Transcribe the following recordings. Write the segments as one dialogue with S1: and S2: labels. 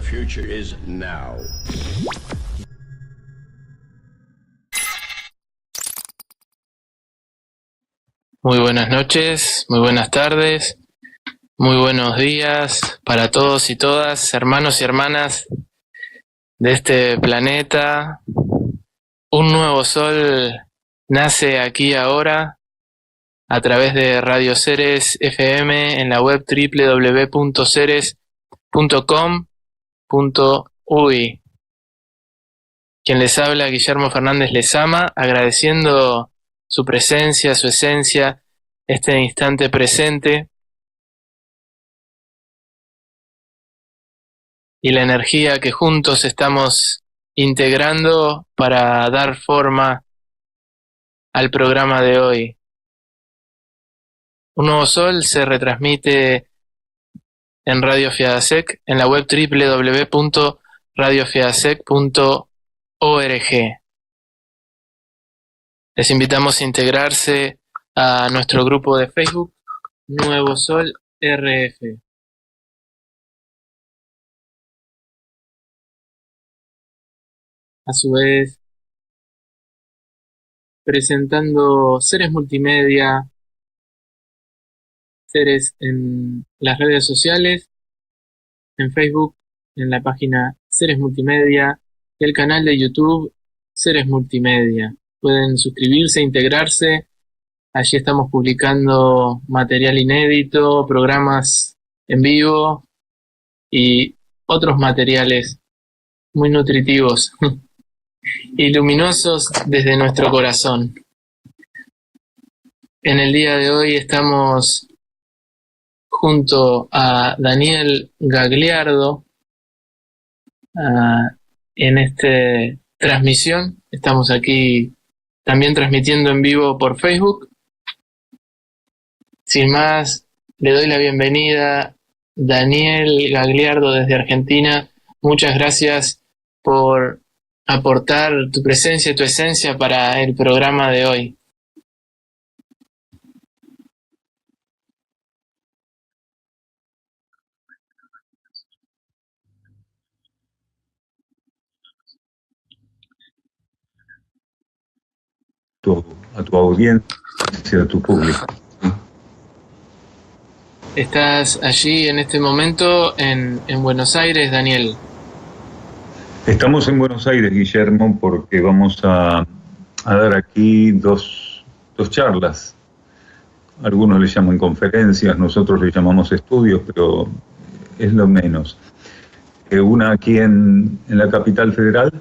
S1: future is now.
S2: Muy buenas noches, muy buenas tardes, muy buenos días para todos y todas, hermanos y hermanas de este planeta. Un nuevo sol nace aquí ahora a través de Radio Ceres FM en la web www.ceres.com.uy. Quien les habla, Guillermo Fernández Lezama, agradeciendo su presencia, su esencia, este instante presente y la energía que juntos estamos integrando para dar forma al programa de hoy. Un nuevo sol se retransmite en Radio Fiadasec en la web www.radiofiadasec.org. Les invitamos a integrarse a nuestro grupo de Facebook Nuevo Sol RF. A su vez, presentando Ceres Multimedia, Ceres en las redes sociales, en Facebook, en la página Ceres Multimedia y el canal de YouTube Ceres Multimedia. Pueden suscribirse, integrarse. Allí estamos publicando material inédito, programas en vivo y otros materiales muy nutritivos y luminosos desde nuestro corazón. En el día de hoy estamos junto a Daniel Gagliardo en esta transmisión. Estamos aquí también transmitiendo en vivo por Facebook. Sin más, le doy la bienvenida, Daniel Gagliardo desde Argentina. Muchas gracias por aportar tu presencia y tu esencia para el programa de hoy.
S3: A tu audiencia, a tu público.
S2: Estás allí en este momento en Buenos Aires, Daniel.
S3: Estamos en Buenos Aires, Guillermo, porque vamos a dar aquí dos charlas. Algunos le llaman conferencias, nosotros le llamamos estudios, pero es lo menos. Una aquí en la capital federal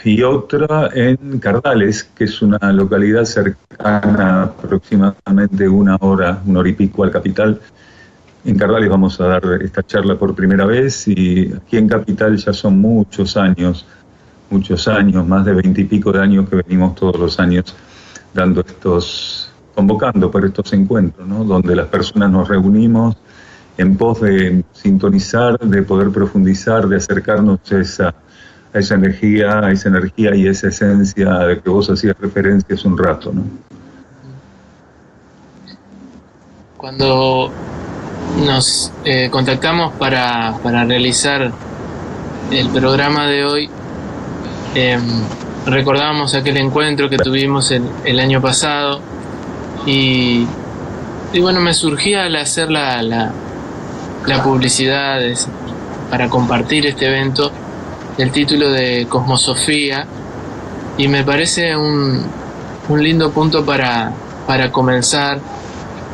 S3: y otra en Cardales, que es una localidad cercana aproximadamente una hora y pico al capital. En Cardales vamos a dar esta charla por primera vez y aquí en Capital ya son muchos años, más de 20 y pico de años que venimos todos los años convocando por estos encuentros, ¿no? Donde las personas nos reunimos en pos de sintonizar, de poder profundizar, de acercarnos a esa energía y esa esencia de que vos hacías referencia hace un rato, ¿no?
S2: Cuando nos contactamos para realizar el programa de hoy, recordábamos aquel encuentro que tuvimos el año pasado y bueno, me surgía al hacer la publicidad para compartir este evento, el título de Cosmosofía, y me parece un lindo punto para comenzar,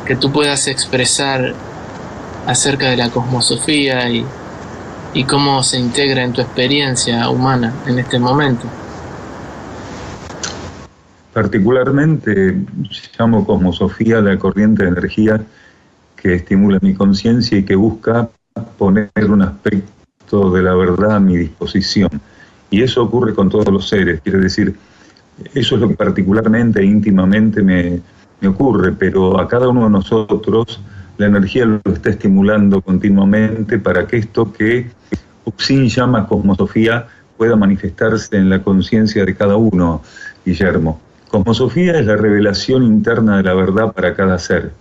S2: que tú puedas expresar acerca de la cosmosofía y cómo se integra en tu experiencia humana en este momento.
S3: Particularmente llamo cosmosofía la corriente de energía que estimula mi conciencia y que busca poner un aspecto de la verdad a mi disposición. Y eso ocurre con todos los seres, quiere decir, eso es lo que particularmente e íntimamente me ocurre, pero a cada uno de nosotros la energía lo está estimulando continuamente para que esto que Uxin llama cosmosofía pueda manifestarse en la conciencia de cada uno, Guillermo. Cosmosofía es la revelación interna de la verdad para cada ser,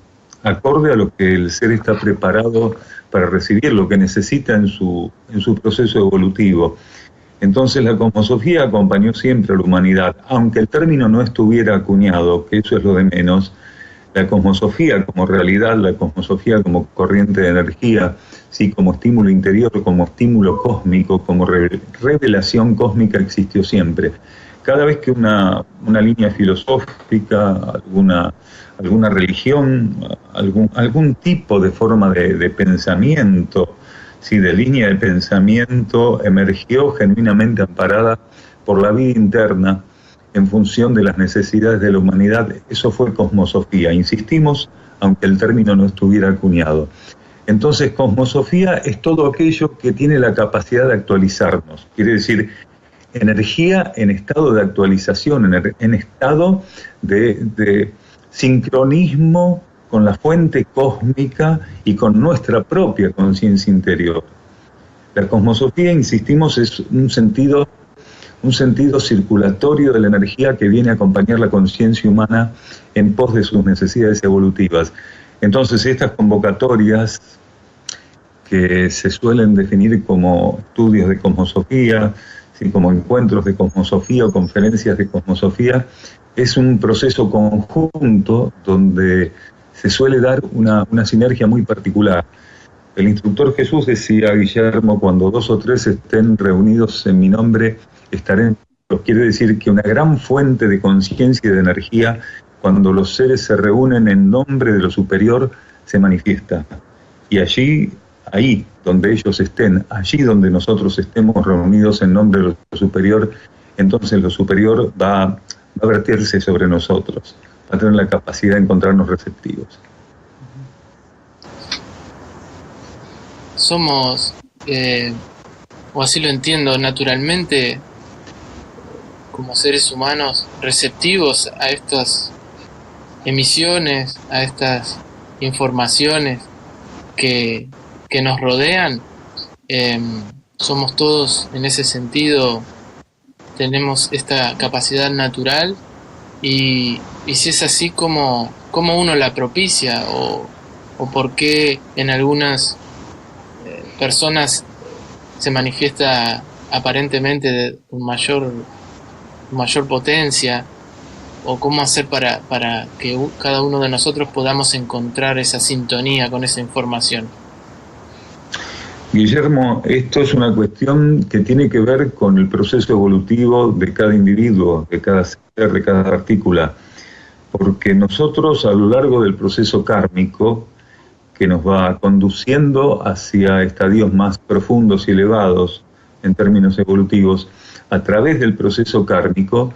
S3: acorde a lo que el ser está preparado para recibir lo que necesita en su proceso evolutivo. Entonces la cosmosofía acompañó siempre a la humanidad, aunque el término no estuviera acuñado, que eso es lo de menos. La cosmosofía como realidad, la cosmosofía como corriente de energía, sí, como estímulo interior, como estímulo cósmico, como revelación cósmica existió siempre. Cada vez que una línea filosófica, alguna religión, algún tipo de forma de pensamiento, sí, de línea de pensamiento emergió genuinamente amparada por la vida interna en función de las necesidades de la humanidad, eso fue cosmosofía. Insistimos, aunque el término no estuviera acuñado. Entonces, cosmosofía es todo aquello que tiene la capacidad de actualizarnos. Quiere decir, energía en estado de actualización, en estado de sincronismo con la fuente cósmica y con nuestra propia conciencia interior. La cosmosofía, insistimos, es un sentido circulatorio de la energía que viene a acompañar la conciencia humana en pos de sus necesidades evolutivas. Entonces, estas convocatorias que se suelen definir como estudios de cosmosofía, ¿sí?, como encuentros de cosmosofía o conferencias de cosmosofía, es un proceso conjunto donde se suele dar una sinergia muy particular. El instructor Jesús decía, Guillermo, cuando 2 o 3 estén reunidos en mi nombre, estaré. Quiere decir que una gran fuente de conciencia y de energía, cuando los seres se reúnen en nombre de lo superior, se manifiesta. Y ahí donde ellos estén, allí donde nosotros estemos reunidos en nombre de lo superior, entonces lo superior va a vertirse sobre nosotros, va a tener la capacidad de encontrarnos receptivos.
S2: Somos, o así lo entiendo, naturalmente, como seres humanos, receptivos a estas emisiones, a estas informaciones que nos rodean. Somos todos, en ese sentido, tenemos esta capacidad natural, y si es así, ¿cómo uno la propicia? O por qué en algunas personas se manifiesta aparentemente con mayor potencia, o cómo hacer para que cada uno de nosotros podamos encontrar esa sintonía con esa información.
S3: Guillermo, esto es una cuestión que tiene que ver con el proceso evolutivo de cada individuo, de cada ser, de cada partícula, porque nosotros a lo largo del proceso kármico, que nos va conduciendo hacia estadios más profundos y elevados en términos evolutivos, a través del proceso kármico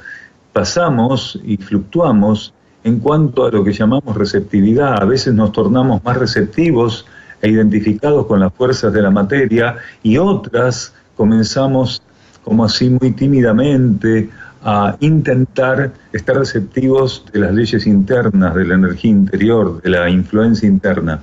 S3: pasamos y fluctuamos en cuanto a lo que llamamos receptividad. A veces nos tornamos más receptivos e identificados con las fuerzas de la materia, y otras comenzamos como así muy tímidamente a intentar estar receptivos de las leyes internas, de la energía interior, de la influencia interna.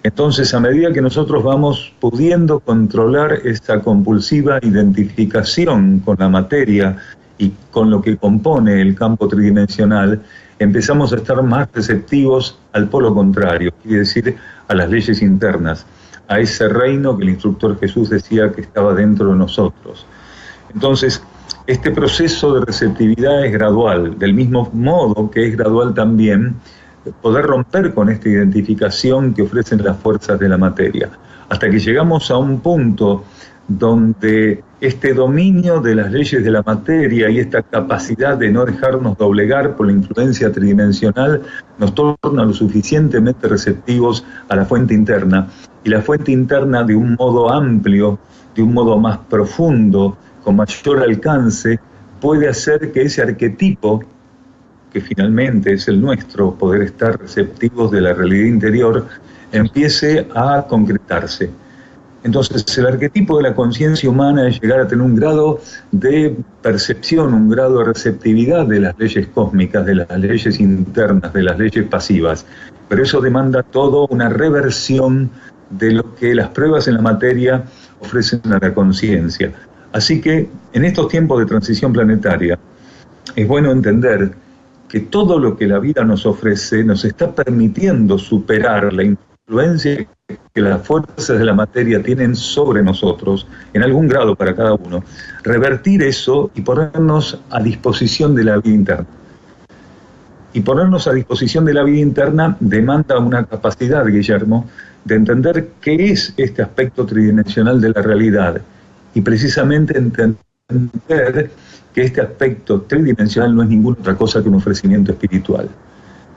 S3: Entonces, a medida que nosotros vamos pudiendo controlar esta compulsiva identificación con la materia y con lo que compone el campo tridimensional, empezamos a estar más receptivos al polo contrario, quiere decir, a las leyes internas, a ese reino que el instructor Jesús decía que estaba dentro de nosotros. Entonces, este proceso de receptividad es gradual, del mismo modo que es gradual también poder romper con esta identificación que ofrecen las fuerzas de la materia, hasta que llegamos a un punto donde este dominio de las leyes de la materia y esta capacidad de no dejarnos doblegar por la influencia tridimensional nos torna lo suficientemente receptivos a la fuente interna, y la fuente interna, de un modo amplio, de un modo más profundo, con mayor alcance, puede hacer que ese arquetipo, que finalmente es el nuestro, poder estar receptivos de la realidad interior, empiece a concretarse. Entonces, el arquetipo de la conciencia humana es llegar a tener un grado de percepción, un grado de receptividad de las leyes cósmicas, de las leyes internas, de las leyes pasivas. Pero eso demanda todo una reversión de lo que las pruebas en la materia ofrecen a la conciencia. Así que, en estos tiempos de transición planetaria, es bueno entender que todo lo que la vida nos ofrece nos está permitiendo superar la influencia que las fuerzas de la materia tienen sobre nosotros, en algún grado para cada uno, revertir eso y ponernos a disposición de la vida interna. Y ponernos a disposición de la vida interna demanda una capacidad, Guillermo, de entender qué es este aspecto tridimensional de la realidad y precisamente entender que este aspecto tridimensional no es ninguna otra cosa que un ofrecimiento espiritual.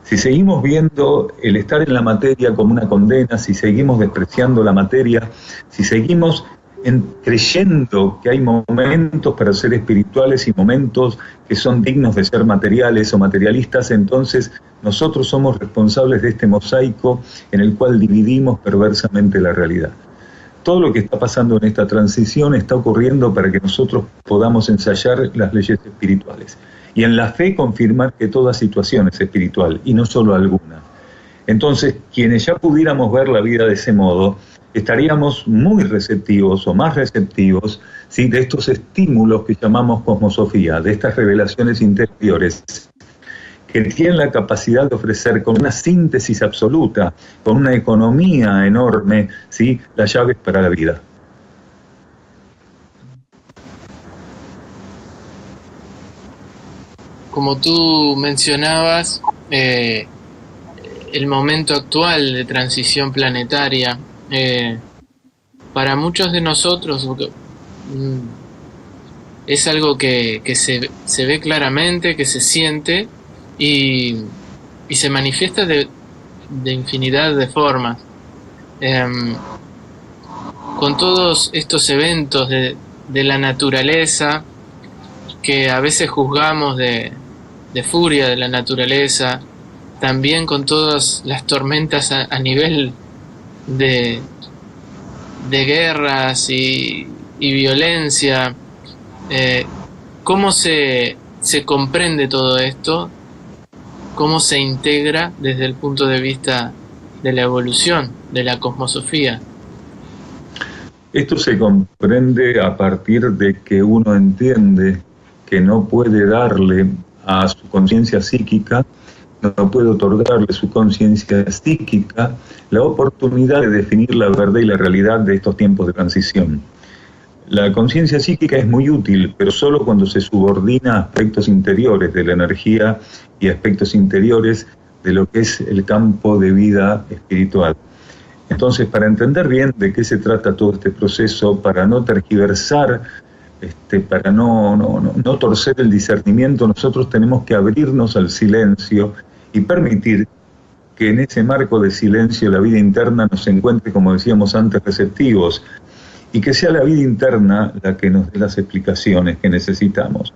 S3: Si seguimos viendo el estar en la materia como una condena, si seguimos despreciando la materia, si seguimos creyendo que hay momentos para ser espirituales y momentos que son dignos de ser materiales o materialistas, entonces nosotros somos responsables de este mosaico en el cual dividimos perversamente la realidad. Todo lo que está pasando en esta transición está ocurriendo para que nosotros podamos ensayar las leyes espirituales y en la fe confirmar que toda situación es espiritual y no solo alguna. Entonces, quienes ya pudiéramos ver la vida de ese modo, estaríamos muy receptivos o más receptivos, ¿sí?, de estos estímulos que llamamos cosmosofía, de estas revelaciones interiores, que tienen la capacidad de ofrecer con una síntesis absoluta, con una economía enorme, ¿sí?, las llaves para la vida.
S2: Como tú mencionabas, el momento actual de transición planetaria, para muchos de nosotros es algo que se ve claramente, que se siente y se manifiesta de infinidad de formas. Con todos estos eventos de la naturaleza que a veces juzgamos de furia de la naturaleza, también con todas las tormentas a nivel de guerras y violencia, ¿cómo se comprende todo esto? ¿Cómo se integra desde el punto de vista de la evolución, de la cosmosofía?
S3: Esto se comprende a partir de que uno entiende que no puede darle a su conciencia psíquica, no puede otorgarle su conciencia psíquica la oportunidad de definir la verdad y la realidad de estos tiempos de transición. La conciencia psíquica es muy útil, pero solo cuando se subordina a aspectos interiores de la energía y aspectos interiores de lo que es el campo de vida espiritual. Entonces, para entender bien de qué se trata todo este proceso, para no tergiversar, para no torcer el discernimiento, nosotros tenemos que abrirnos al silencio y permitir que en ese marco de silencio la vida interna nos encuentre, como decíamos antes, receptivos, y que sea la vida interna la que nos dé las explicaciones que necesitamos.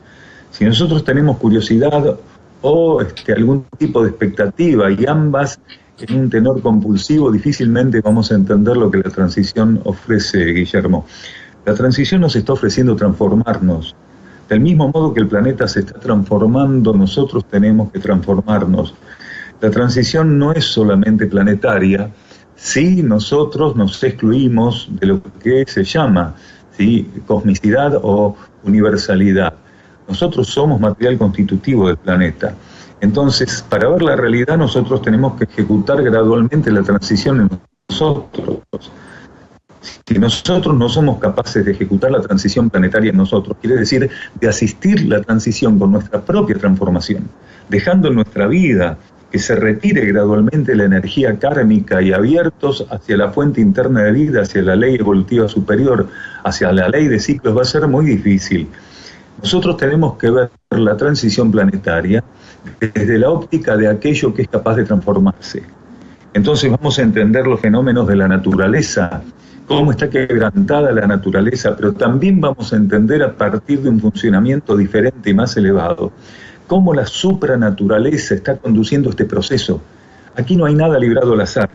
S3: Si nosotros tenemos curiosidad o algún tipo de expectativa, y ambas en un tenor compulsivo, difícilmente vamos a entender lo que la transición ofrece, Guillermo. La transición nos está ofreciendo transformarnos. Del mismo modo que el planeta se está transformando, nosotros tenemos que transformarnos. La transición no es solamente planetaria, si nosotros nos excluimos de lo que se llama, ¿sí?, cosmicidad o universalidad. Nosotros somos material constitutivo del planeta. Entonces, para ver la realidad, nosotros tenemos que ejecutar gradualmente la transición en nosotros. Si nosotros no somos capaces de ejecutar la transición planetaria en nosotros, quiere decir de asistir la transición con nuestra propia transformación, dejando en nuestra vida que se retire gradualmente la energía kármica y abiertos hacia la fuente interna de vida, hacia la ley evolutiva superior, hacia la ley de ciclos, va a ser muy difícil. Nosotros tenemos que ver la transición planetaria desde la óptica de aquello que es capaz de transformarse. Entonces vamos a entender los fenómenos de la naturaleza, cómo está quebrantada la naturaleza, pero también vamos a entender a partir de un funcionamiento diferente y más elevado, cómo la supranaturaleza está conduciendo este proceso. Aquí no hay nada librado al azar.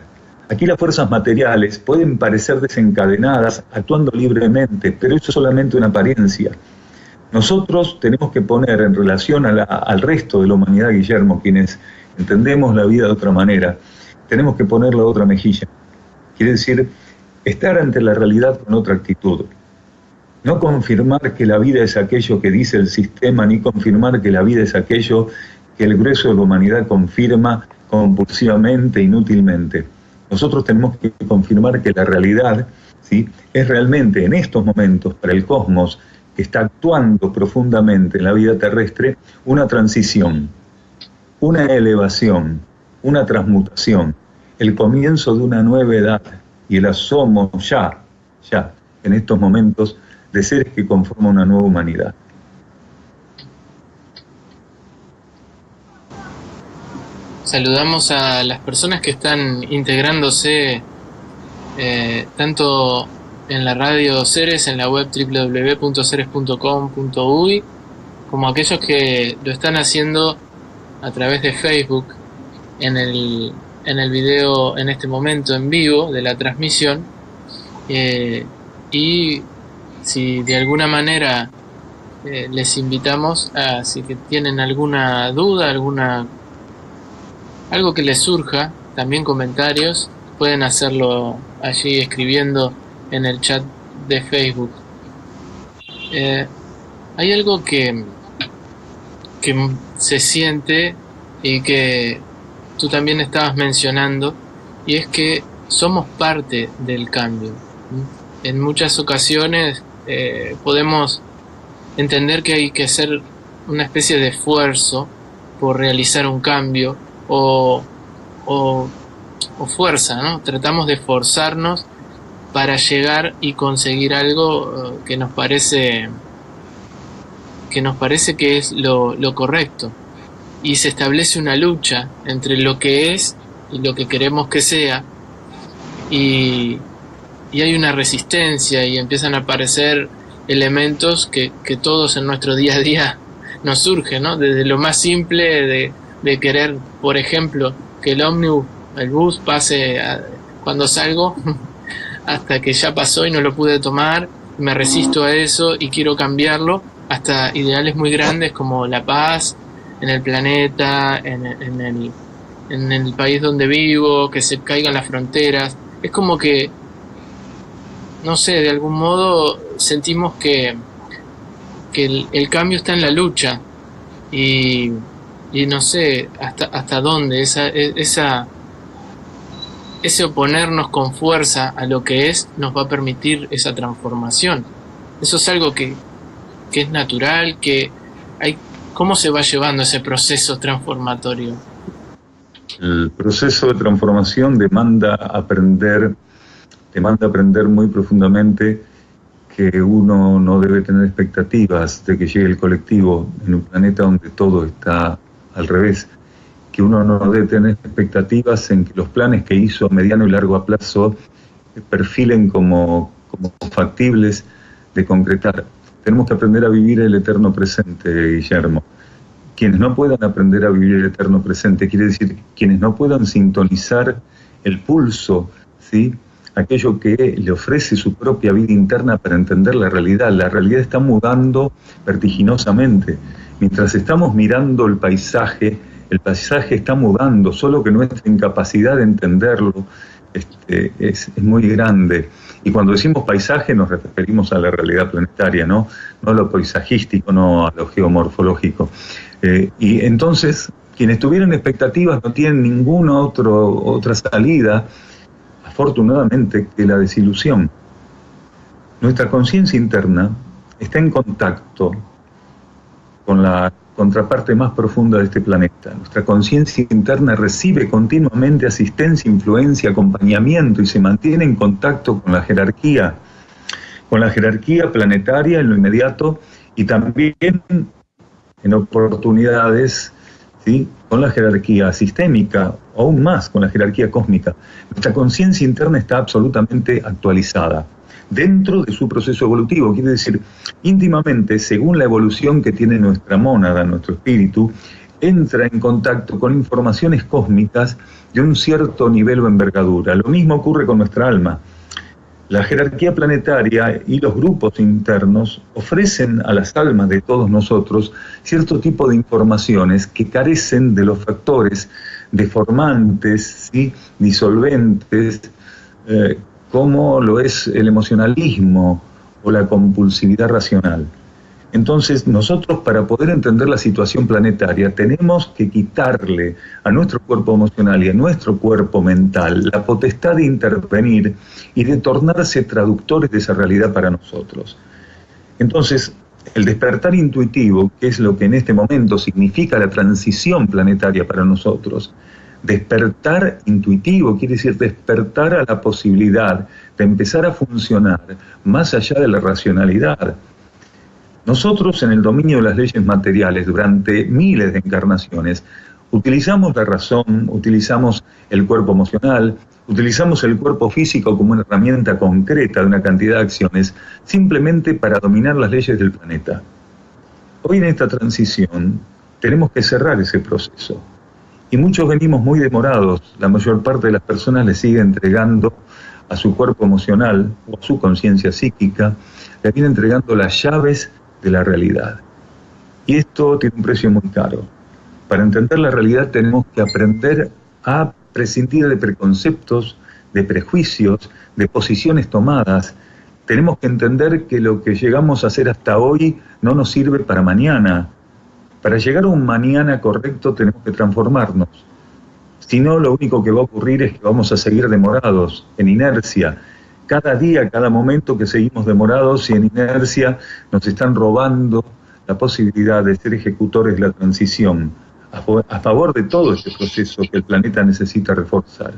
S3: Aquí las fuerzas materiales pueden parecer desencadenadas, actuando libremente, pero eso es solamente una apariencia. Nosotros tenemos que poner en relación al resto de la humanidad, Guillermo, quienes entendemos la vida de otra manera, tenemos que poner la otra mejilla. Quiere decir, estar ante la realidad con otra actitud. No confirmar que la vida es aquello que dice el sistema, ni confirmar que la vida es aquello que el grueso de la humanidad confirma compulsivamente, inútilmente. Nosotros tenemos que confirmar que la realidad, ¿sí?, es realmente en estos momentos para el cosmos, que está actuando profundamente en la vida terrestre, una transición, una elevación, una transmutación, el comienzo de una nueva edad y el asomo ya, en estos momentos, de seres que conforman una nueva humanidad.
S2: Saludamos a las personas que están integrándose tanto en la radio Ceres, en la web www.ceres.com.uy, como aquellos que lo están haciendo a través de Facebook en el video en este momento en vivo de la transmisión. Y si de alguna manera les invitamos a, si que tienen alguna duda, algo que les surja, también comentarios, pueden hacerlo allí escribiendo en el chat de Facebook. Hay algo que se siente y que tú también estabas mencionando, y es que somos parte del cambio. En muchas ocasiones podemos entender que hay que hacer una especie de esfuerzo por realizar un cambio o fuerza, ¿no? Tratamos de forzarnos para llegar y conseguir algo que nos parece que es lo correcto, y se establece una lucha entre lo que es y lo que queremos que sea, y hay una resistencia y empiezan a aparecer elementos que todos en nuestro día a día nos surgen, ¿no? Desde lo más simple de querer, por ejemplo, que el ómnibus, el bus pase cuando salgo, hasta que ya pasó y no lo pude tomar, me resisto a eso y quiero cambiarlo, hasta ideales muy grandes como la paz en el planeta, en el país donde vivo, que se caigan las fronteras. Es como que, no sé, de algún modo sentimos que el cambio está en la lucha, y no sé hasta dónde ese oponernos con fuerza a lo que es nos va a permitir esa transformación. Eso es algo que es natural, que hay. ¿Cómo se va llevando ese proceso transformatorio?
S3: El proceso de transformación demanda aprender muy profundamente que uno no debe tener expectativas de que llegue el colectivo en un planeta donde todo está al revés, que uno no debe tener expectativas en que los planes que hizo a mediano y largo plazo perfilen como factibles de concretar. Tenemos que aprender a vivir el eterno presente, Guillermo. Quienes no puedan aprender a vivir el eterno presente, quiere decir quienes no puedan sintonizar el pulso, ¿sí?, aquello que le ofrece su propia vida interna para entender la realidad. La realidad está mudando vertiginosamente. Mientras estamos mirando el paisaje está mudando, solo que nuestra incapacidad de entenderlo es muy grande. Y cuando decimos paisaje nos referimos a la realidad planetaria, no a lo paisajístico, no a lo geomorfológico. Y entonces, quienes tuvieran expectativas no tienen ninguna otra salida, afortunadamente, que la desilusión. Nuestra conciencia interna está en contacto con la contraparte más profunda de este planeta. Nuestra conciencia interna recibe continuamente asistencia, influencia, acompañamiento, y se mantiene en contacto con la jerarquía planetaria en lo inmediato, y también en oportunidades, ¿sí?, con la jerarquía sistémica, o aún más con la jerarquía cósmica. Nuestra conciencia interna está absolutamente actualizada dentro de su proceso evolutivo, quiere decir, íntimamente, según la evolución que tiene nuestra mónada, nuestro espíritu, entra en contacto con informaciones cósmicas de un cierto nivel o envergadura. Lo mismo ocurre con nuestra alma. La jerarquía planetaria y los grupos internos ofrecen a las almas de todos nosotros cierto tipo de informaciones que carecen de los factores deformantes, ¿sí?, disolventes, como lo es el emocionalismo o la compulsividad racional. Entonces, nosotros para poder entender la situación planetaria tenemos que quitarle a nuestro cuerpo emocional y a nuestro cuerpo mental la potestad de intervenir y de tornarse traductores de esa realidad para nosotros. Entonces, el despertar intuitivo, que es lo que en este momento significa la transición planetaria para nosotros, despertar intuitivo quiere decir despertar a la posibilidad de empezar a funcionar más allá de la racionalidad. Nosotros en el dominio de las leyes materiales durante miles de encarnaciones utilizamos la razón, utilizamos el cuerpo emocional, utilizamos el cuerpo físico como una herramienta concreta de una cantidad de acciones simplemente para dominar las leyes del planeta. Hoy en esta transición tenemos que cerrar ese proceso y muchos venimos muy demorados. La mayor parte de las personas le sigue entregando a su cuerpo emocional o a su conciencia psíquica, le viene entregando las llaves de la realidad. Y esto tiene un precio muy caro. Para entender la realidad tenemos que aprender a prescindir de preconceptos, de prejuicios, de posiciones tomadas. Tenemos que entender que lo que llegamos a hacer hasta hoy no nos sirve para mañana. Para llegar a un mañana correcto tenemos que transformarnos. Si no, lo único que va a ocurrir es que vamos a seguir demorados, en inercia. Cada día, cada momento que seguimos demorados y en inercia, nos están robando la posibilidad de ser ejecutores de la transición, a favor de todo este proceso que el planeta necesita reforzar.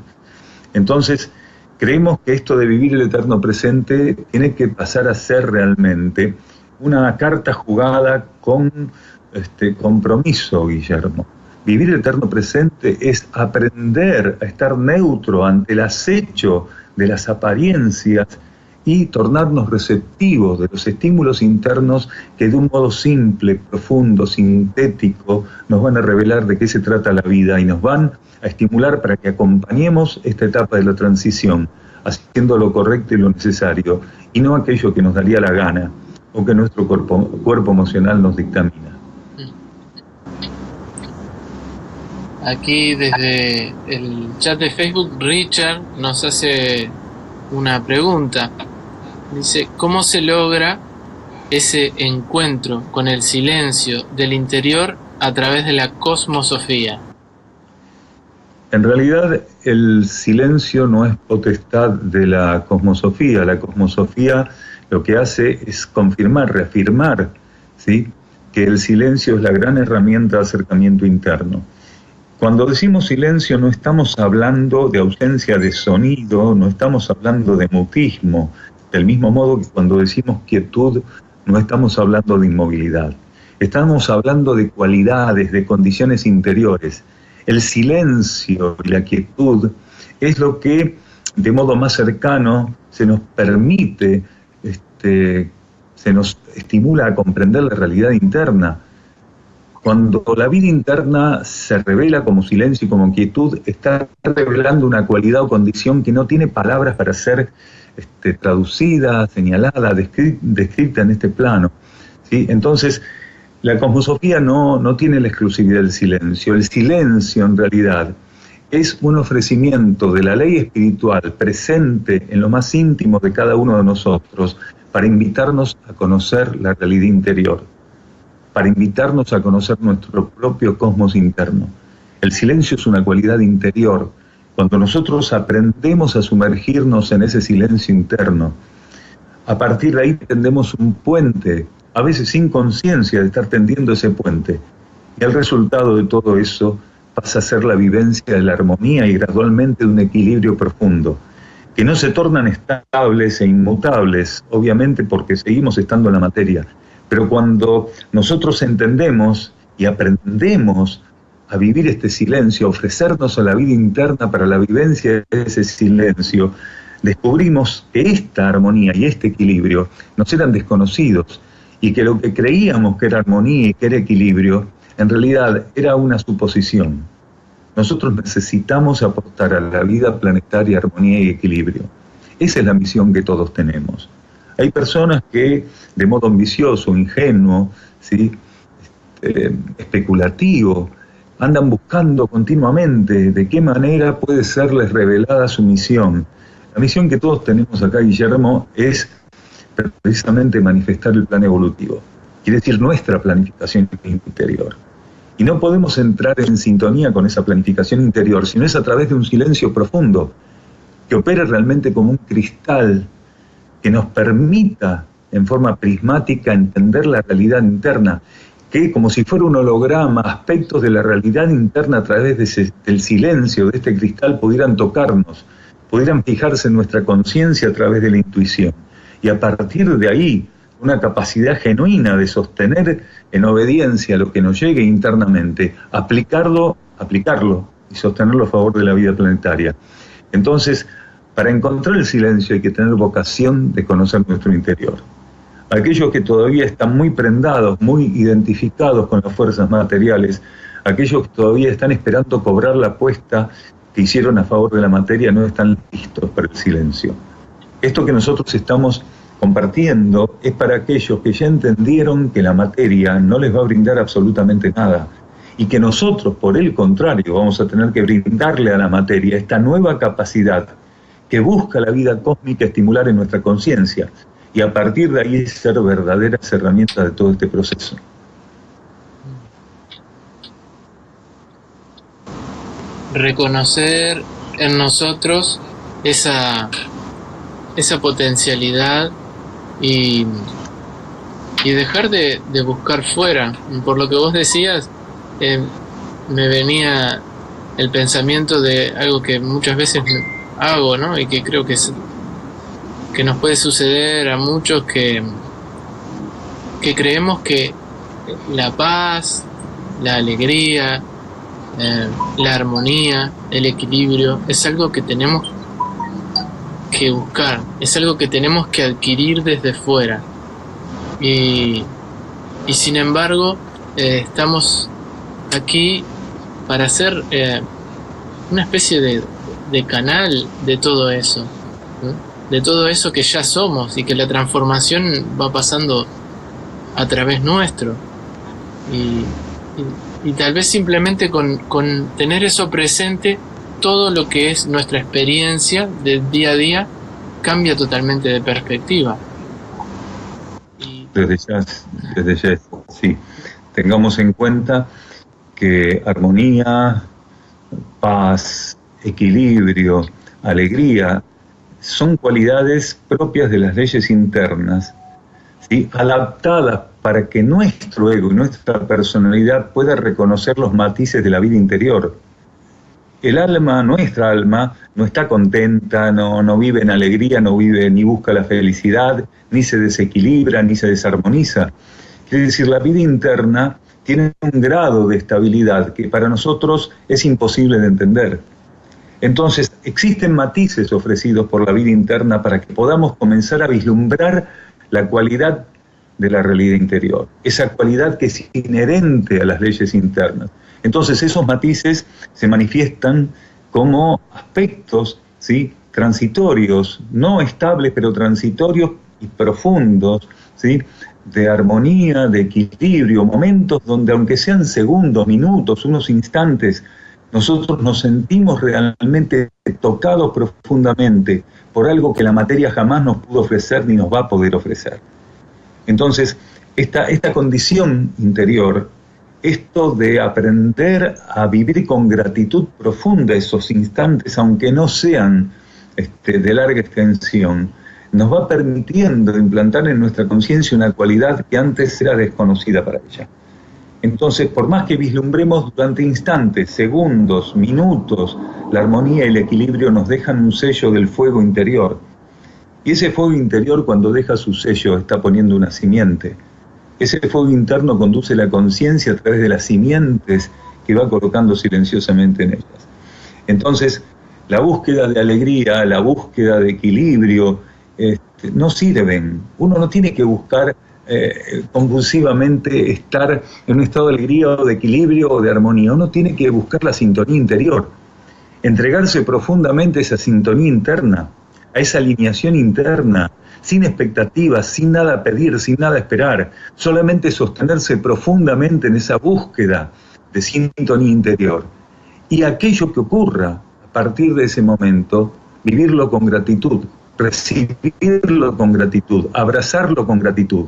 S3: Entonces, creemos que esto de vivir el eterno presente tiene que pasar a ser realmente una carta jugada con compromiso, Guillermo. Vivir el eterno presente es aprender a estar neutro ante el acecho de las apariencias y tornarnos receptivos de los estímulos internos que de un modo simple, profundo, sintético, nos van a revelar de qué se trata la vida y nos van a estimular para que acompañemos esta etapa de la transición, haciendo lo correcto y lo necesario, y no aquello que nos daría la gana o que nuestro cuerpo emocional nos dictamina.
S2: Aquí desde el chat de Facebook, Richard nos hace una pregunta. Dice, ¿cómo se logra ese encuentro con el silencio del interior a través de la cosmosofía?
S3: En realidad, el silencio no es potestad de la cosmosofía. La cosmosofía lo que hace es confirmar, reafirmar, ¿sí?, que el silencio es la gran herramienta de acercamiento interno. Cuando decimos silencio no estamos hablando de ausencia de sonido, no estamos hablando de mutismo, del mismo modo que cuando decimos quietud no estamos hablando de inmovilidad. Estamos hablando de cualidades, de condiciones interiores. El silencio y la quietud es lo que de modo más cercano se nos permite, se nos estimula a comprender la realidad interna. Cuando la vida interna se revela como silencio y como quietud, está revelando una cualidad o condición que no tiene palabras para ser traducida, señalada, descrita en este plano, ¿sí? Entonces, la cosmosofía no tiene la exclusividad del silencio. El silencio, en realidad, es un ofrecimiento de la ley espiritual presente en lo más íntimo de cada uno de nosotros para invitarnos a conocer la realidad interior, para invitarnos a conocer nuestro propio cosmos interno. El silencio es una cualidad interior. Cuando nosotros aprendemos a sumergirnos en ese silencio interno, a partir de ahí tendemos un puente, a veces sin conciencia de estar tendiendo ese puente. Y el resultado de todo eso pasa a ser la vivencia de la armonía y gradualmente de un equilibrio profundo, que no se tornan estables e inmutables, obviamente porque seguimos estando en la materia. Pero cuando nosotros entendemos y aprendemos a vivir este silencio, a ofrecernos a la vida interna para la vivencia de ese silencio, descubrimos que esta armonía y este equilibrio nos eran desconocidos y que lo que creíamos que era armonía y que era equilibrio, en realidad era una suposición. Nosotros necesitamos aportar a la vida planetaria armonía y equilibrio. Esa es la misión que todos tenemos. Hay personas que, de modo ambicioso, ingenuo, ¿sí?, especulativo, andan buscando continuamente de qué manera puede serles revelada su misión. La misión que todos tenemos acá, Guillermo, es precisamente manifestar el plan evolutivo. quiere decir nuestra planificación interior. Y no podemos entrar en sintonía con esa planificación interior, sino es a través de un silencio profundo, que opera realmente como un cristal, que nos permita en forma prismática entender la realidad interna, que como si fuera un holograma, aspectos de la realidad interna a través del silencio, de este cristal, pudieran tocarnos, pudieran fijarse en nuestra conciencia a través de la intuición. Y a partir de ahí, una capacidad genuina de sostener en obediencia lo que nos llegue internamente, aplicarlo y sostenerlo a favor de la vida planetaria. Entonces, para encontrar el silencio hay que tener vocación de conocer nuestro interior. Aquellos que todavía están muy prendados, muy identificados con las fuerzas materiales, aquellos que todavía están esperando cobrar la apuesta que hicieron a favor de la materia, no están listos para el silencio. Esto que nosotros estamos compartiendo es para aquellos que ya entendieron que la materia no les va a brindar absolutamente nada y que nosotros, por el contrario, vamos a tener que brindarle a la materia esta nueva capacidad que busca la vida cósmica estimular en nuestra conciencia y a partir de ahí ser verdaderas herramientas de todo este proceso.
S2: Reconocer en nosotros esa potencialidad y dejar de buscar fuera. Por lo que vos decías, me venía el pensamiento de algo que muchas veces hago, ¿no? Y que creo que nos puede suceder a muchos que creemos que la paz, la alegría, la armonía, el equilibrio es algo que tenemos que buscar, es algo que tenemos que adquirir desde fuera y sin embargo estamos aquí para ser una especie de canal de todo eso, ¿no? De todo eso que ya somos y que la transformación va pasando a través nuestro y tal vez simplemente con tener eso presente, todo lo que es nuestra experiencia del día a día cambia totalmente de perspectiva.
S3: Desde ya, sí. Tengamos en cuenta que armonía, paz, equilibrio, alegría, son cualidades propias de las leyes internas, ¿sí? Adaptadas para que nuestro ego y nuestra personalidad pueda reconocer los matices de la vida interior. El alma, nuestra alma, no está contenta, no vive en alegría, no vive ni busca la felicidad, ni se desequilibra, ni se desarmoniza. Quiere decir, la vida interna tiene un grado de estabilidad que para nosotros es imposible de entender. Entonces, existen matices ofrecidos por la vida interna para que podamos comenzar a vislumbrar la cualidad de la realidad interior, esa cualidad que es inherente a las leyes internas. Entonces, esos matices se manifiestan como aspectos, ¿sí?, transitorios, no estables, pero transitorios y profundos, ¿sí?, de armonía, de equilibrio, momentos donde, aunque sean segundos, minutos, unos instantes, nosotros nos sentimos realmente tocados profundamente por algo que la materia jamás nos pudo ofrecer ni nos va a poder ofrecer. Entonces, esta condición interior, esto de aprender a vivir con gratitud profunda esos instantes, aunque no sean de larga extensión, nos va permitiendo implantar en nuestra conciencia una cualidad que antes era desconocida para ella. Entonces, por más que vislumbremos durante instantes, segundos, minutos, la armonía y el equilibrio nos dejan un sello del fuego interior. Y ese fuego interior, cuando deja su sello, está poniendo una simiente. Ese fuego interno conduce la conciencia a través de las simientes que va colocando silenciosamente en ellas. Entonces, la búsqueda de alegría, la búsqueda de equilibrio, no sirven. Uno no tiene que buscar compulsivamente estar en un estado de alegría o de equilibrio o de armonía. Uno tiene que buscar la sintonía interior, entregarse profundamente a esa sintonía interna, a esa alineación interna, sin expectativas, sin nada pedir, sin nada esperar, solamente sostenerse profundamente en esa búsqueda de sintonía interior. Y aquello que ocurra a partir de ese momento, vivirlo con gratitud, recibirlo con gratitud, abrazarlo con gratitud.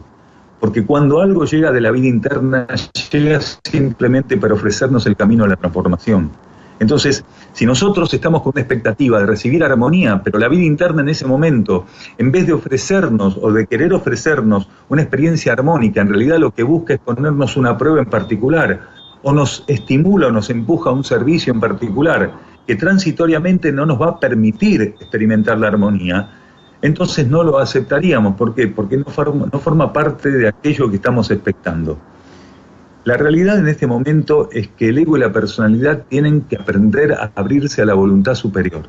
S3: Porque cuando algo llega de la vida interna, llega simplemente para ofrecernos el camino a la transformación. Entonces, si nosotros estamos con una expectativa de recibir armonía, pero la vida interna en ese momento, en vez de ofrecernos o de querer ofrecernos una experiencia armónica, en realidad lo que busca es ponernos una prueba en particular, o nos estimula o nos empuja a un servicio en particular, que transitoriamente no nos va a permitir experimentar la armonía, entonces no lo aceptaríamos. ¿Por qué? Porque no forma parte de aquello que estamos expectando. La realidad en este momento es que el ego y la personalidad tienen que aprender a abrirse a la voluntad superior.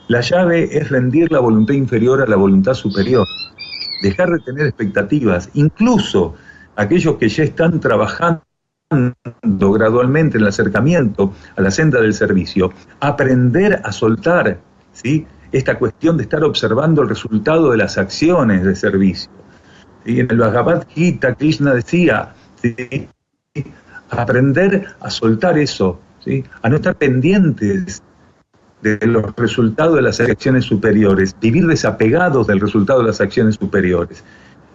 S3: La llave es rendir la voluntad inferior a la voluntad superior, dejar de tener expectativas, incluso aquellos que ya están trabajando gradualmente en el acercamiento a la senda del servicio, aprender a soltar, ¿sí?, esta cuestión de estar observando el resultado de las acciones de servicio. ¿Sí? En el Bhagavad Gita, Krishna decía, ¿sí?, aprender a soltar eso, ¿sí?, a no estar pendientes de los resultados de las acciones superiores, vivir desapegados del resultado de las acciones superiores.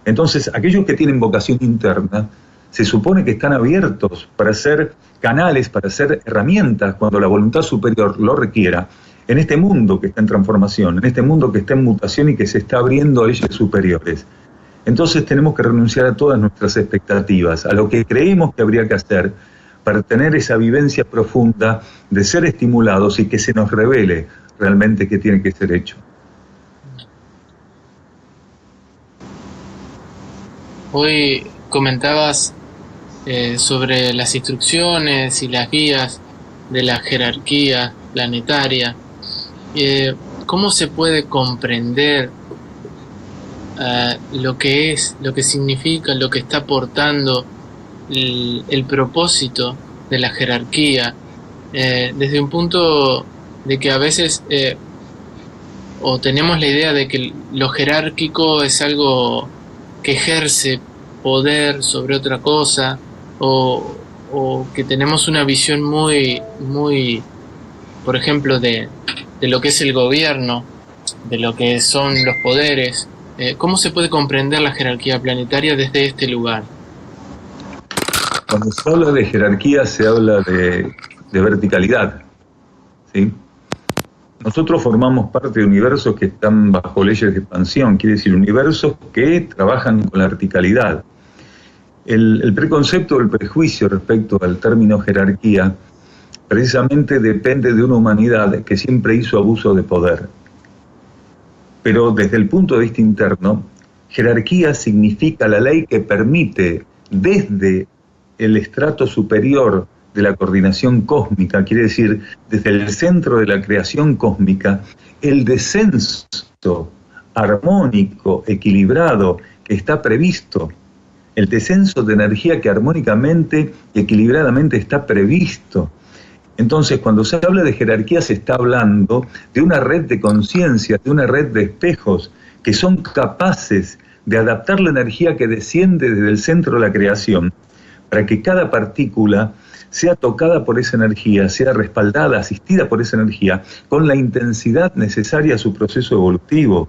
S3: Entonces, aquellos que tienen vocación interna, se supone que están abiertos para ser canales, para ser herramientas cuando la voluntad superior lo requiera, en este mundo que está en transformación, en este mundo que está en mutación y que se está abriendo a leyes superiores. Entonces tenemos que renunciar a todas nuestras expectativas, a lo que creemos que habría que hacer para tener esa vivencia profunda de ser estimulados y que se nos revele realmente qué tiene que ser hecho.
S2: Hoy comentabas sobre las instrucciones y las guías de la jerarquía planetaria. ¿Cómo se puede comprender lo que es, lo que significa, lo que está aportando el propósito de la jerarquía, desde un punto de que a veces o tenemos la idea de que lo jerárquico es algo que ejerce poder sobre otra cosa, o que tenemos una visión muy, por ejemplo, de lo que es el gobierno, de lo que son los poderes? ¿Cómo se puede comprender la jerarquía planetaria desde este lugar?
S3: Cuando se habla de jerarquía se habla de verticalidad, ¿sí? Nosotros formamos parte de universos que están bajo leyes de expansión, quiere decir universos que trabajan con la verticalidad. El preconcepto o el prejuicio respecto al término jerarquía precisamente depende de una humanidad que siempre hizo abuso de poder. Pero desde el punto de vista interno, jerarquía significa la ley que permite desde el estrato superior de la coordinación cósmica, quiere decir desde el centro de la creación cósmica, el descenso armónico, equilibrado que está previsto, el descenso de energía que armónicamente y equilibradamente está previsto. Entonces, cuando se habla de jerarquía, se está hablando de una red de conciencia, de una red de espejos que son capaces de adaptar la energía que desciende desde el centro de la creación para que cada partícula sea tocada por esa energía, sea respaldada, asistida por esa energía, con la intensidad necesaria a su proceso evolutivo.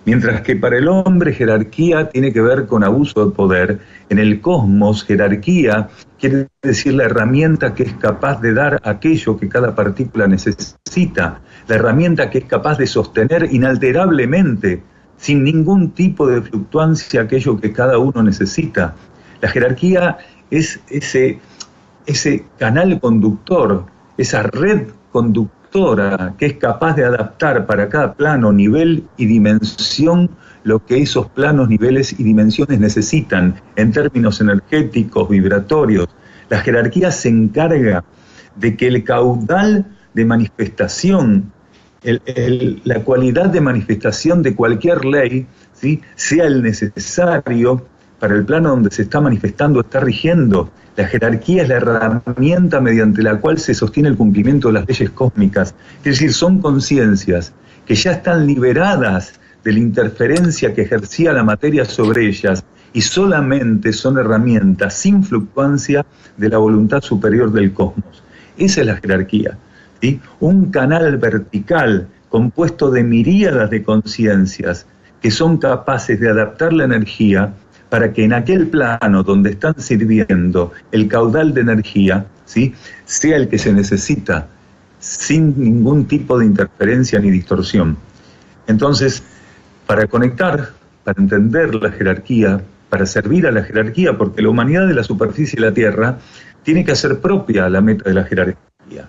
S3: Mientras que para el hombre jerarquía tiene que ver con abuso de poder, en el cosmos jerarquía quiere decir la herramienta que es capaz de dar aquello que cada partícula necesita, la herramienta que es capaz de sostener inalterablemente, sin ningún tipo de fluctuancia, aquello que cada uno necesita. La jerarquía es ese canal conductor, esa red conductora que es capaz de adaptar para cada plano, nivel y dimensión lo que esos planos, niveles y dimensiones necesitan en términos energéticos, vibratorios. La jerarquía se encarga de que el caudal de manifestación, la cualidad de manifestación de cualquier ley, ¿sí?, sea el necesario para el plano donde se está manifestando, está rigiendo. La jerarquía es la herramienta mediante la cual se sostiene el cumplimiento de las leyes cósmicas. Es decir, son conciencias que ya están liberadas de la interferencia que ejercía la materia sobre ellas y solamente son herramientas sin fluctuancia de la voluntad superior del cosmos. Esa es la jerarquía, ¿sí? Un canal vertical compuesto de miríadas de conciencias que son capaces de adaptar la energía para que en aquel plano donde están sirviendo el caudal de energía, ¿sí?, sea el que se necesita, sin ningún tipo de interferencia ni distorsión. Entonces, para conectar, para entender la jerarquía, para servir a la jerarquía, porque la humanidad de la superficie de la Tierra tiene que hacer propia la meta de la jerarquía.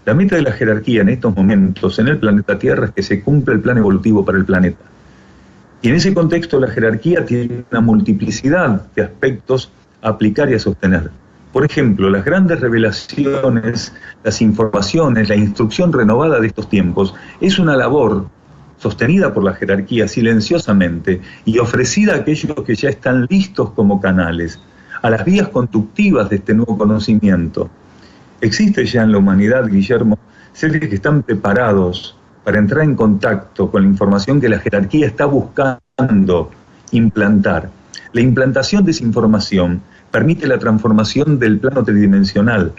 S3: La meta de la jerarquía en estos momentos en el planeta Tierra es que se cumpla el plan evolutivo para el planeta. Y en ese contexto la jerarquía tiene una multiplicidad de aspectos a aplicar y a sostener. Por ejemplo, las grandes revelaciones, las informaciones, la instrucción renovada de estos tiempos es una labor sostenida por la jerarquía silenciosamente y ofrecida a aquellos que ya están listos como canales, a las vías conductivas de este nuevo conocimiento. Existe ya en la humanidad, Guillermo, seres que están preparados para entrar en contacto con la información que la jerarquía está buscando implantar. La implantación de esa información permite la transformación del plano tridimensional.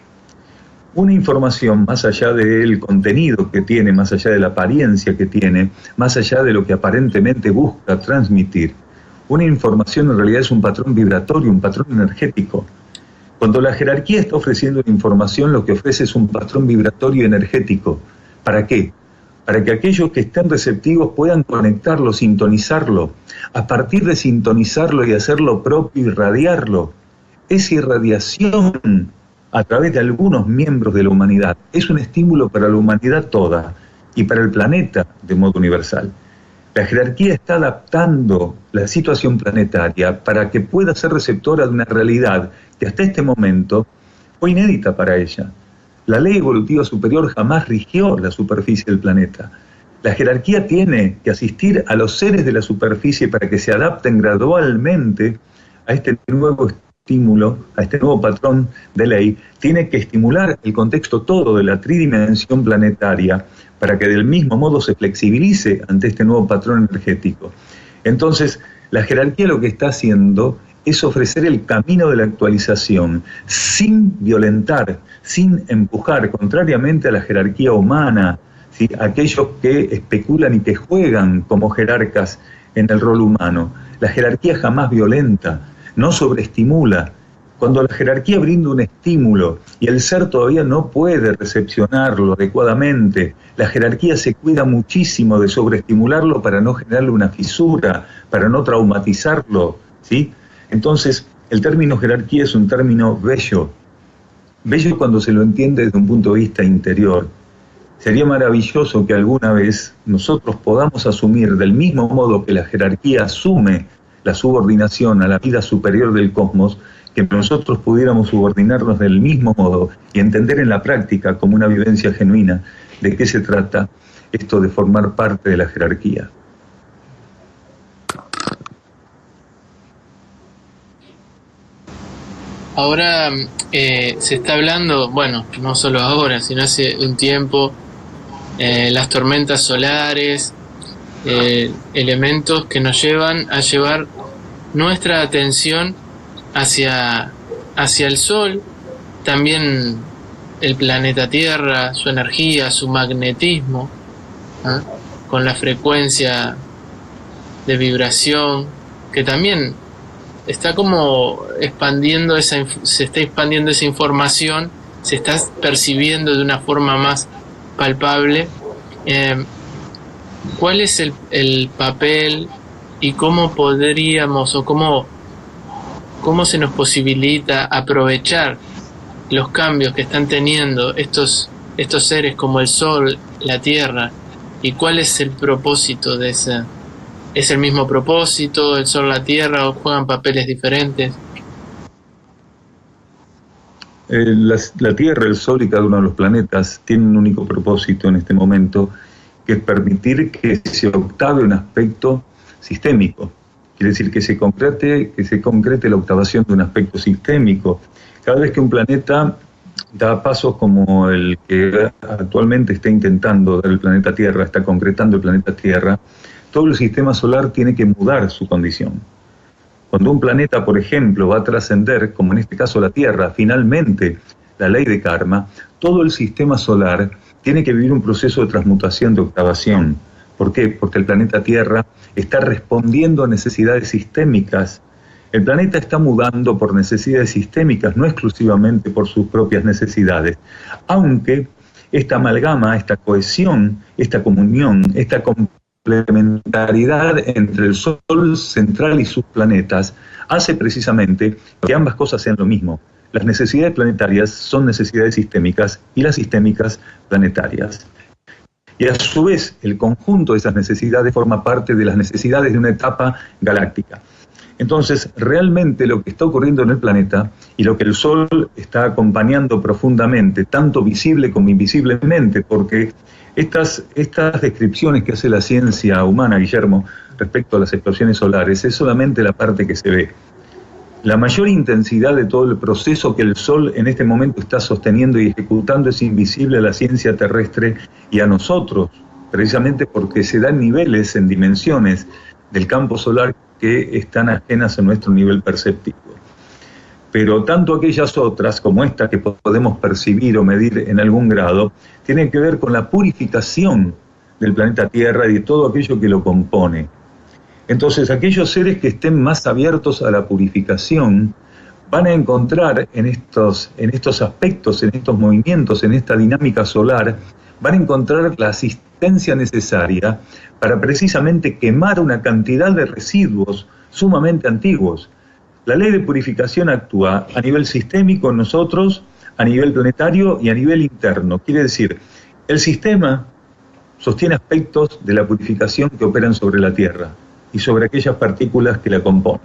S3: Una información más allá del contenido que tiene, más allá de la apariencia que tiene, más allá de lo que aparentemente busca transmitir. Una información en realidad es un patrón vibratorio, un patrón energético. Cuando la jerarquía está ofreciendo una información, lo que ofrece es un patrón vibratorio energético. ¿Para qué? Para que aquellos que estén receptivos puedan conectarlo, sintonizarlo. A partir de sintonizarlo y hacerlo propio, irradiarlo. Esa irradiación a través de algunos miembros de la humanidad es un estímulo para la humanidad toda y para el planeta de modo universal. La jerarquía está adaptando la situación planetaria para que pueda ser receptora de una realidad que hasta este momento fue inédita para ella. La ley evolutiva superior jamás rigió la superficie del planeta. La jerarquía tiene que asistir a los seres de la superficie para que se adapten gradualmente a este nuevo estímulo, a este nuevo patrón de ley. Tiene que estimular el contexto todo de la tridimensión planetaria para que del mismo modo se flexibilice ante este nuevo patrón energético. Entonces, la jerarquía lo que está haciendo es ofrecer el camino de la actualización, sin violentar, sin empujar, contrariamente a la jerarquía humana, ¿sí?, aquellos que especulan y que juegan como jerarcas en el rol humano. La jerarquía jamás violenta, no sobreestimula. Cuando la jerarquía brinda un estímulo y el ser todavía no puede recepcionarlo adecuadamente, la jerarquía se cuida muchísimo de sobreestimularlo para no generarle una fisura, para no traumatizarlo, ¿sí? Entonces, el término jerarquía es un término bello. Bello cuando se lo entiende desde un punto de vista interior. Sería maravilloso que alguna vez nosotros podamos asumir del mismo modo que la jerarquía asume la subordinación a la vida superior del cosmos, que nosotros pudiéramos subordinarnos del mismo modo y entender en la práctica como una vivencia genuina de qué se trata esto de formar parte de la jerarquía.
S2: Ahora se está hablando, bueno, no solo ahora, sino hace un tiempo, las tormentas solares, elementos que nos llevan a llevar nuestra atención hacia el Sol, también el planeta Tierra, su energía, su magnetismo, ¿eh?, con la frecuencia de vibración, que también está como expandiendo se está expandiendo esa información, se está percibiendo de una forma más palpable. ¿Cuál es el papel y cómo podríamos o cómo se nos posibilita aprovechar los cambios que están teniendo estos seres como el Sol, la Tierra, y cuál es el propósito de ese? ¿Es el mismo propósito, el Sol, la Tierra, o juegan papeles diferentes?
S3: La Tierra, el Sol y cada uno de los planetas tienen un único propósito en este momento, que es permitir que se octave un aspecto sistémico. Quiere decir que se concrete la octavación de un aspecto sistémico. Cada vez que un planeta da pasos como el que actualmente está intentando dar el planeta Tierra, está concretando el planeta Tierra, todo el sistema solar tiene que mudar su condición. Cuando un planeta, por ejemplo, va a trascender, como en este caso la Tierra, finalmente la ley de karma, todo el sistema solar tiene que vivir un proceso de transmutación, de octavación. ¿Por qué? Porque el planeta Tierra está respondiendo a necesidades sistémicas El planeta está mudando por necesidades sistémicas, no exclusivamente por sus propias necesidades, aunque esta amalgama, esta cohesión, esta comunión, esta complementariedad entre el Sol central y sus planetas hace precisamente que ambas cosas sean lo mismo. Las necesidades planetarias son necesidades sistémicas y las sistémicas planetarias. Y a su vez, el conjunto de esas necesidades forma parte de las necesidades de una etapa galáctica. Entonces, realmente lo que está ocurriendo en el planeta y lo que el Sol está acompañando profundamente, tanto visible como invisiblemente, porque estas descripciones que hace la ciencia humana, Guillermo, respecto a las explosiones solares, es solamente la parte que se ve. La mayor intensidad de todo el proceso que el Sol en este momento está sosteniendo y ejecutando es invisible a la ciencia terrestre y a nosotros, precisamente porque se dan niveles en dimensiones del campo solar que están ajenas a nuestro nivel perceptivo. Pero tanto aquellas otras como esta que podemos percibir o medir en algún grado, tienen que ver con la purificación del planeta Tierra y de todo aquello que lo compone. Entonces, aquellos seres que estén más abiertos a la purificación van a encontrar en estos aspectos, en estos movimientos, en esta dinámica solar, van a encontrar la asistencia necesaria para precisamente quemar una cantidad de residuos sumamente antiguos. La ley de purificación actúa a nivel sistémico en nosotros, a nivel planetario y a nivel interno. Quiere decir, el sistema sostiene aspectos de la purificación que operan sobre la Tierra y sobre aquellas partículas que la componen.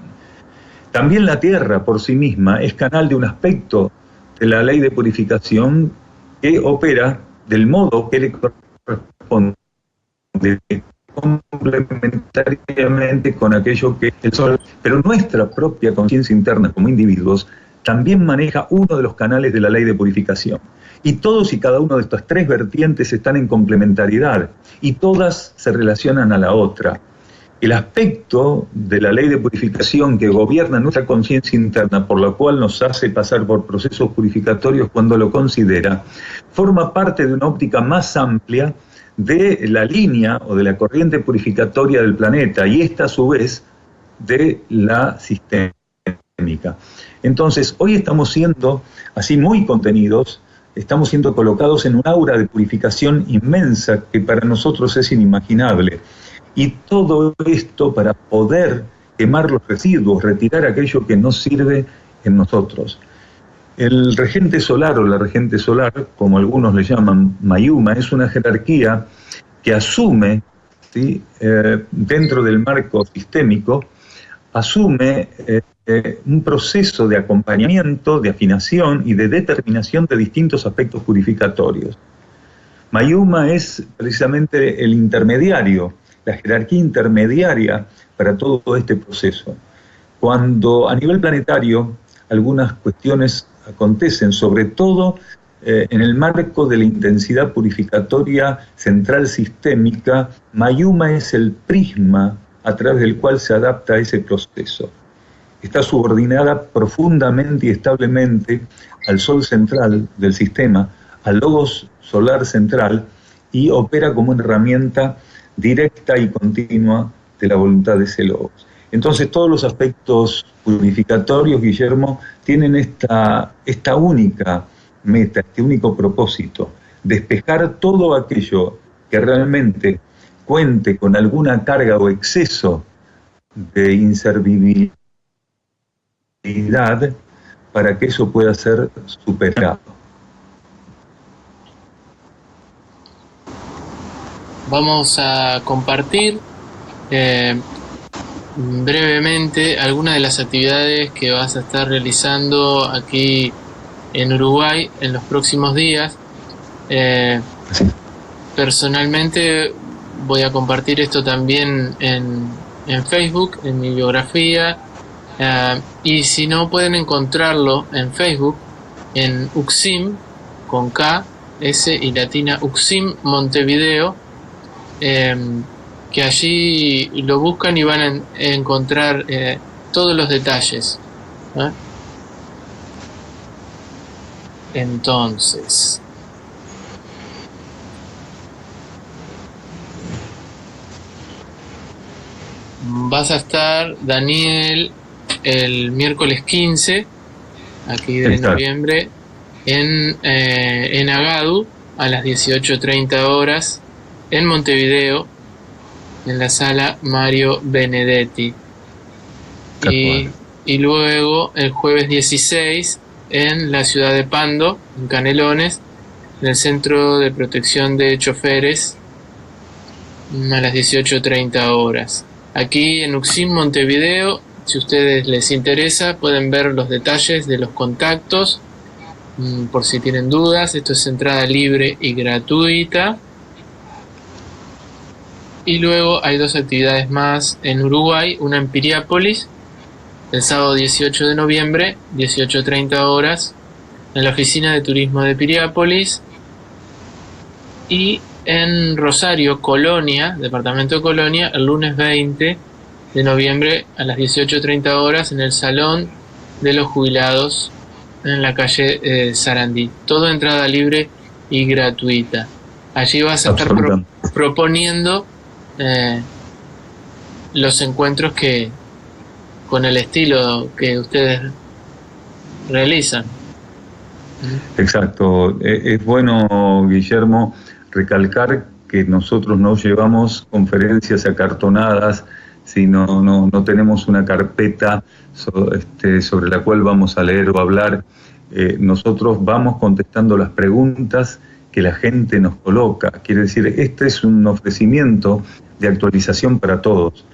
S3: También la Tierra por sí misma es canal de un aspecto de la ley de purificación que opera del modo que le corresponde, complementariamente con aquello que el Sol. Pero nuestra propia conciencia interna como individuos también maneja uno de los canales de la ley de purificación. Y todos y cada uno de estas tres vertientes están en complementariedad y todas se relacionan a la otra. El aspecto de la ley de purificación que gobierna nuestra conciencia interna, por la cual nos hace pasar por procesos purificatorios cuando lo considera, forma parte de una óptica más amplia de la línea o de la corriente purificatoria del planeta, y esta a su vez de la sistémica. Entonces, hoy estamos siendo así muy contenidos, estamos siendo colocados en un aura de purificación inmensa que para nosotros es inimaginable. Y todo esto para poder quemar los residuos, retirar aquello que no sirve en nosotros. El regente solar o la regente solar, como algunos le llaman Mayuma, es una jerarquía que asume, ¿sí?, dentro del marco sistémico, asume un proceso de acompañamiento, de afinación y de determinación de distintos aspectos purificatorios. Mayuma es precisamente el intermediario, la jerarquía intermediaria para todo este proceso. Cuando a nivel planetario algunas cuestiones acontecen, sobre todo en el marco de la intensidad purificatoria central sistémica, Mayuma es el prisma a través del cual se adapta a ese proceso. Está subordinada profundamente y establemente al Sol central del sistema, al Logos solar central, y opera como una herramienta directa y continua de la voluntad de ese Logos. Entonces todos los aspectos purificatorios, Guillermo, tienen esta única meta, este único propósito: despejar todo aquello que realmente cuente con alguna carga o exceso de inservibilidad para que eso pueda ser superado.
S2: Vamos a compartir brevemente algunas de las actividades que vas a estar realizando aquí en Uruguay en los próximos días. Personalmente voy a compartir esto también en Facebook, en mi biografía, y si no, pueden encontrarlo en Facebook en UXIM con K, S y latina, UXIM Montevideo, que allí lo buscan y van a encontrar todos los detalles. Entonces, vas a estar, Daniel, el miércoles 15, aquí de noviembre, en Agadu, a las 18:30 horas, en Montevideo, en la sala Mario Benedetti. Y luego el jueves 16 en la ciudad de Pando, en Canelones, en el Centro de Protección de Choferes, a las 18:30 horas. Aquí en Uxim, Montevideo, si a ustedes les interesa, pueden ver los detalles de los contactos, por si tienen dudas. Esto es entrada libre y gratuita. Y luego hay 2 actividades más en Uruguay, una en Piriápolis, el sábado 18 de noviembre, 18:30 horas, en la oficina de turismo de Piriápolis, y en Rosario, Colonia, departamento de Colonia, el lunes 20 de noviembre a las 18:30 horas, en el Salón de los Jubilados, en la calle Sarandí. Todo entrada libre y gratuita. Allí vas a estar proponiendo los encuentros que con el estilo que ustedes realizan.
S3: Exacto. Es bueno, Guillermo, recalcar que nosotros no llevamos conferencias acartonadas, sino no tenemos una carpeta sobre la cual vamos a leer o hablar. Nosotros vamos contestando las preguntas que la gente nos coloca. Quiere decir, este es un ofrecimiento de actualización para todos,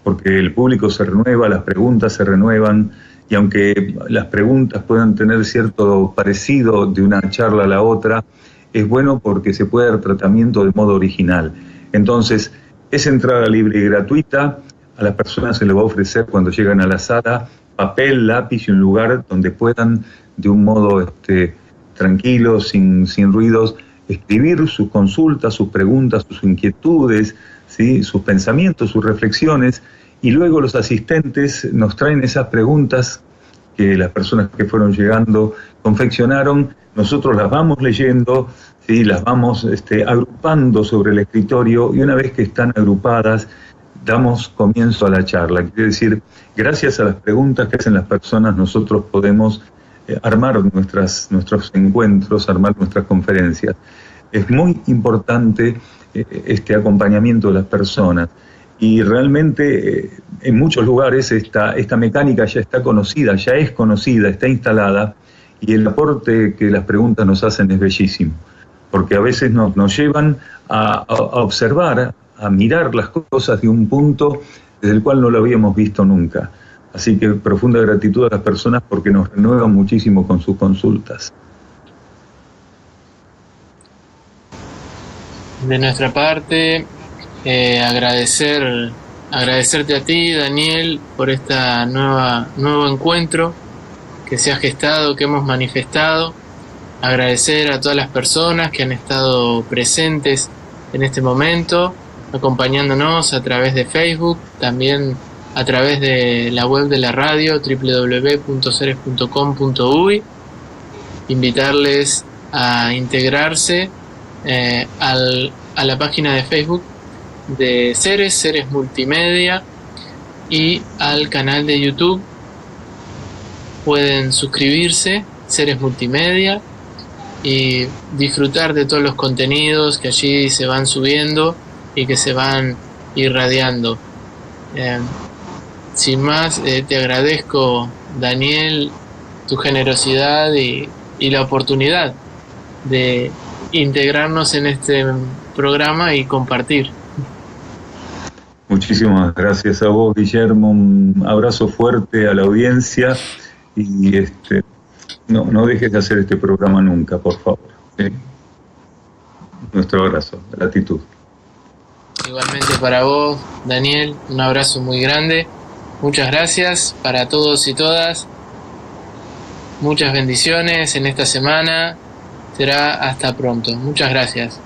S3: porque el público se renueva, las preguntas se renuevan, y aunque las preguntas puedan tener cierto parecido de una charla a la otra, es bueno porque se puede dar tratamiento de modo original. Entonces, es entrada libre y gratuita. A las personas se les va a ofrecer, cuando llegan a la sala, papel, lápiz y un lugar donde puedan, de un modo tranquilo, sin ruidos, escribir sus consultas, sus preguntas, sus inquietudes, ¿sí?, sus pensamientos, sus reflexiones, y luego los asistentes nos traen esas preguntas que las personas que fueron llegando confeccionaron. Nosotros las vamos leyendo, ¿sí?, las vamos agrupando sobre el escritorio, y una vez que están agrupadas, damos comienzo a la charla. Quiere decir, gracias a las preguntas que hacen las personas, nosotros podemos armar nuestros encuentros, armar nuestras conferencias. Es muy importante este acompañamiento de las personas, y realmente en muchos lugares esta mecánica ya está conocida, está instalada, y el aporte que las preguntas nos hacen es bellísimo, porque a veces nos llevan a observar, a mirar las cosas de un punto desde el cual no lo habíamos visto nunca. Así que profunda gratitud a las personas porque nos renuevan muchísimo con sus consultas.
S2: De nuestra parte, agradecerte a ti, Daniel, por esta nuevo encuentro que se ha gestado, que hemos manifestado. Agradecer a todas las personas que han estado presentes en este momento, acompañándonos a través de Facebook, también a través de la web de la radio, www.ceres.com.uy. Invitarles a integrarse a la página de Facebook de Ceres Multimedia, y al canal de YouTube. Pueden suscribirse, Ceres Multimedia, y disfrutar de todos los contenidos que allí se van subiendo y que se van irradiando. Sin más, te agradezco, Daniel, tu generosidad y la oportunidad de integrarnos en este programa y compartir.
S3: Muchísimas gracias a vos, Guillermo. Un abrazo fuerte a la audiencia, y no dejes de hacer este programa nunca, por favor. ¿Sí? Nuestro abrazo, gratitud.
S2: Igualmente para vos, Daniel, un abrazo muy grande. Muchas gracias para todos y todas. Muchas bendiciones en esta semana. Será hasta pronto. Muchas gracias.